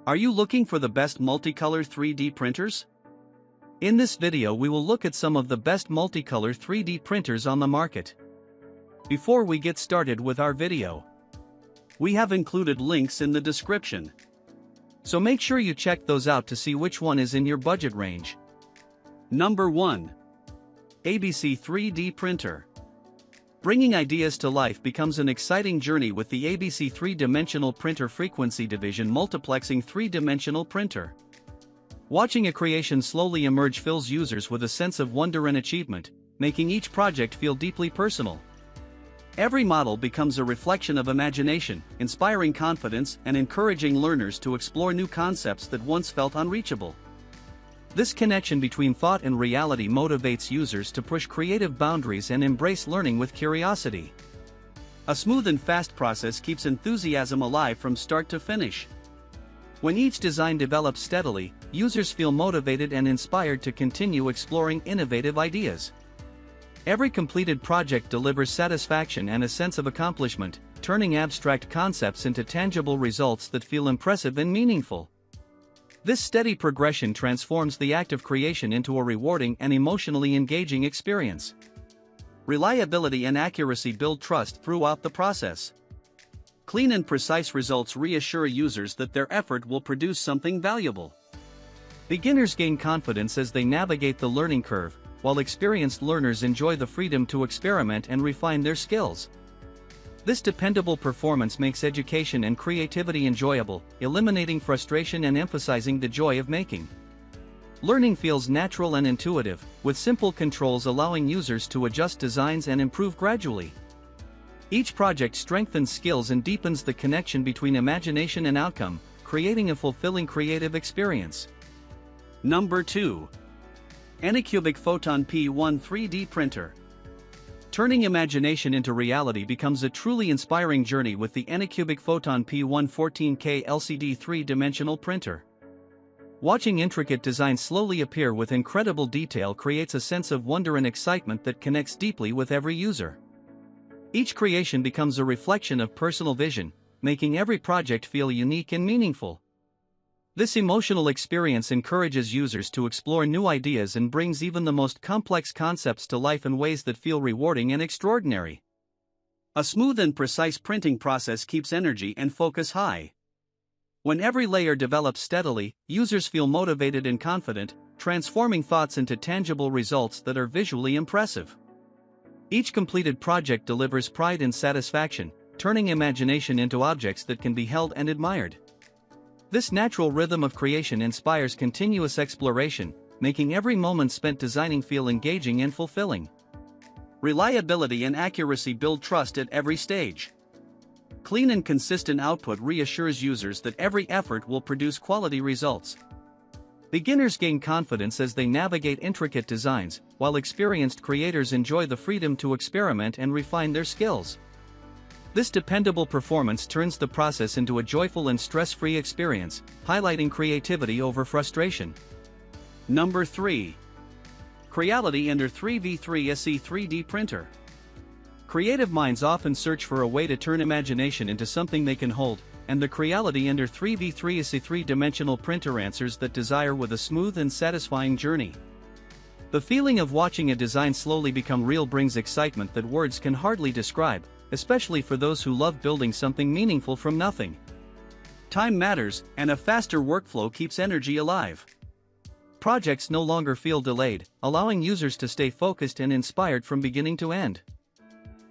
Are you looking for the best multicolor 3D printers? In this video we will look at some of the best multicolor 3D printers on the market. Before we get started with our video, we have included links in the description. So make sure you check those out to see which one is in your budget range. Number 1. Aibecy 3D Printer. Bringing ideas to life becomes an exciting journey with the Aibecy 3-dimensional printer frequency division multiplexing 3-dimensional printer. Watching a creation slowly emerge fills users with a sense of wonder and achievement, making each project feel deeply personal. Every model becomes a reflection of imagination, inspiring confidence and encouraging learners to explore new concepts that once felt unreachable. This connection between thought and reality motivates users to push creative boundaries and embrace learning with curiosity. A smooth and fast process keeps enthusiasm alive from start to finish. When each design develops steadily, users feel motivated and inspired to continue exploring innovative ideas. Every completed project delivers satisfaction and a sense of accomplishment, turning abstract concepts into tangible results that feel impressive and meaningful. This steady progression transforms the act of creation into a rewarding and emotionally engaging experience. Reliability and accuracy build trust throughout the process. Clean and precise results reassure users that their effort will produce something valuable. Beginners gain confidence as they navigate the learning curve, while experienced learners enjoy the freedom to experiment and refine their skills. This dependable performance makes education and creativity enjoyable, eliminating frustration and emphasizing the joy of making. Learning feels natural and intuitive, with simple controls allowing users to adjust designs and improve gradually. Each project strengthens skills and deepens the connection between imagination and outcome, creating a fulfilling creative experience. Number 2. ANYCUBIC Photon P1 3D Printer. Turning imagination into reality becomes a truly inspiring journey with the ANYCUBIC Photon P1 14K LCD 3-dimensional printer. Watching intricate designs slowly appear with incredible detail creates a sense of wonder and excitement that connects deeply with every user. Each creation becomes a reflection of personal vision, making every project feel unique and meaningful. This emotional experience encourages users to explore new ideas and brings even the most complex concepts to life in ways that feel rewarding and extraordinary. A smooth and precise printing process keeps energy and focus high. When every layer develops steadily, users feel motivated and confident, transforming thoughts into tangible results that are visually impressive. Each completed project delivers pride and satisfaction, turning imagination into objects that can be held and admired. This natural rhythm of creation inspires continuous exploration, making every moment spent designing feel engaging and fulfilling. Reliability and accuracy build trust at every stage. Clean and consistent output reassures users that every effort will produce quality results. Beginners gain confidence as they navigate intricate designs, while experienced creators enjoy the freedom to experiment and refine their skills. This dependable performance turns the process into a joyful and stress-free experience, highlighting creativity over frustration. Number 3. Creality Ender 3v3 SE 3D Printer. Creative minds often search for a way to turn imagination into something they can hold, and the Creality Ender 3v3 SE 3-dimensional printer answers that desire with a smooth and satisfying journey. The feeling of watching a design slowly become real brings excitement that words can hardly describe, especially for those who love building something meaningful from nothing. Time matters, and a faster workflow keeps energy alive. Projects no longer feel delayed, allowing users to stay focused and inspired from beginning to end.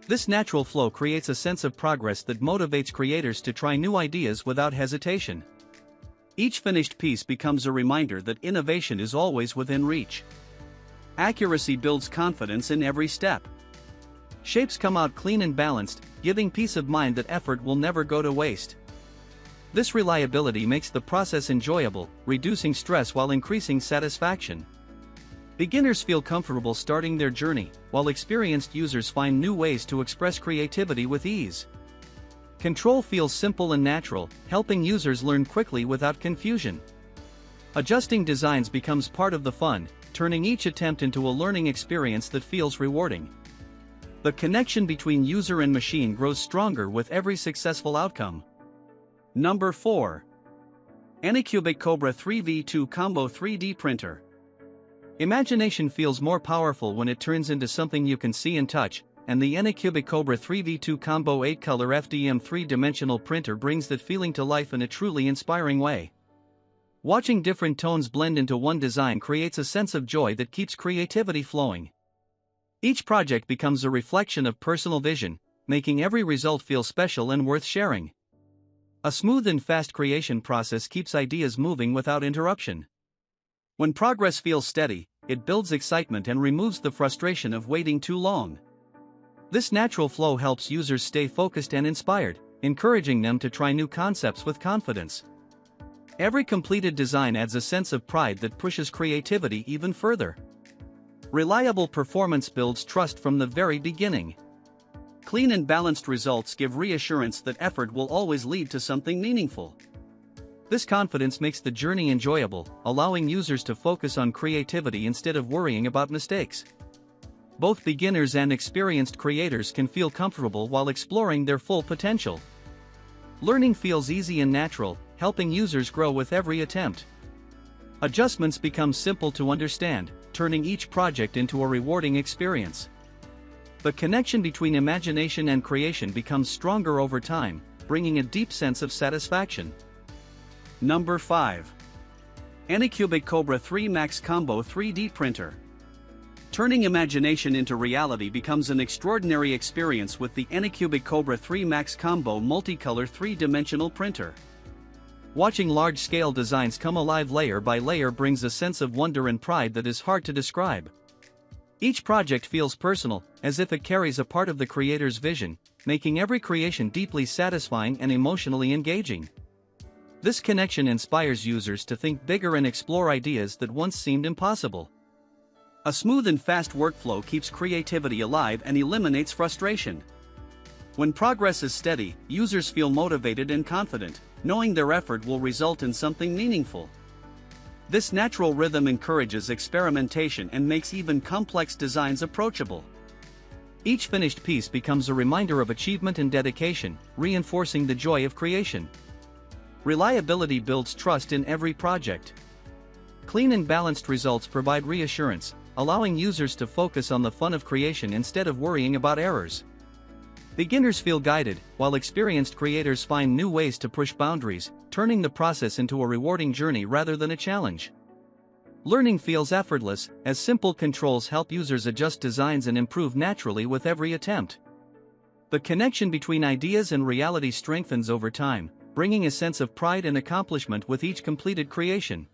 This natural flow creates a sense of progress that motivates creators to try new ideas without hesitation. Each finished piece becomes a reminder that innovation is always within reach. Accuracy builds confidence in every step. Shapes come out clean and balanced, giving peace of mind that effort will never go to waste. This reliability makes the process enjoyable, reducing stress while increasing satisfaction. Beginners feel comfortable starting their journey, while experienced users find new ways to express creativity with ease. Control feels simple and natural, helping users learn quickly without confusion. Adjusting designs becomes part of the fun, turning each attempt into a learning experience that feels rewarding. The connection between user and machine grows stronger with every successful outcome. Number 4. ANYCUBIC Kobra 3v2 Combo 3D Printer. Imagination feels more powerful when it turns into something you can see and touch, and the ANYCUBIC Kobra 3v2 Combo 8-color FDM 3-dimensional printer brings that feeling to life in a truly inspiring way. Watching different tones blend into one design creates a sense of joy that keeps creativity flowing. Each project becomes a reflection of personal vision, making every result feel special and worth sharing. A smooth and fast creation process keeps ideas moving without interruption. When progress feels steady, it builds excitement and removes the frustration of waiting too long. This natural flow helps users stay focused and inspired, encouraging them to try new concepts with confidence. Every completed design adds a sense of pride that pushes creativity even further. Reliable performance builds trust from the very beginning. Clean and balanced results give reassurance that effort will always lead to something meaningful. This confidence makes the journey enjoyable, allowing users to focus on creativity instead of worrying about mistakes. Both beginners and experienced creators can feel comfortable while exploring their full potential. Learning feels easy and natural, helping users grow with every attempt. Adjustments become simple to understand, turning each project into a rewarding experience. The connection between imagination and creation becomes stronger over time, bringing a deep sense of satisfaction. Number 5. ANYCUBIC Kobra 3 Max Combo 3D Printer. Turning imagination into reality becomes an extraordinary experience with the ANYCUBIC Kobra 3 Max Combo multicolor 3-dimensional printer. Watching large-scale designs come alive layer by layer brings a sense of wonder and pride that is hard to describe. Each project feels personal, as if it carries a part of the creator's vision, making every creation deeply satisfying and emotionally engaging. This connection inspires users to think bigger and explore ideas that once seemed impossible. A smooth and fast workflow keeps creativity alive and eliminates frustration. When progress is steady, users feel motivated and confident, knowing their effort will result in something meaningful. This natural rhythm encourages experimentation and makes even complex designs approachable. Each finished piece becomes a reminder of achievement and dedication, reinforcing the joy of creation. Reliability builds trust in every project. Clean and balanced results provide reassurance, allowing users to focus on the fun of creation instead of worrying about errors. Beginners feel guided, while experienced creators find new ways to push boundaries, turning the process into a rewarding journey rather than a challenge. Learning feels effortless, as simple controls help users adjust designs and improve naturally with every attempt. The connection between ideas and reality strengthens over time, bringing a sense of pride and accomplishment with each completed creation.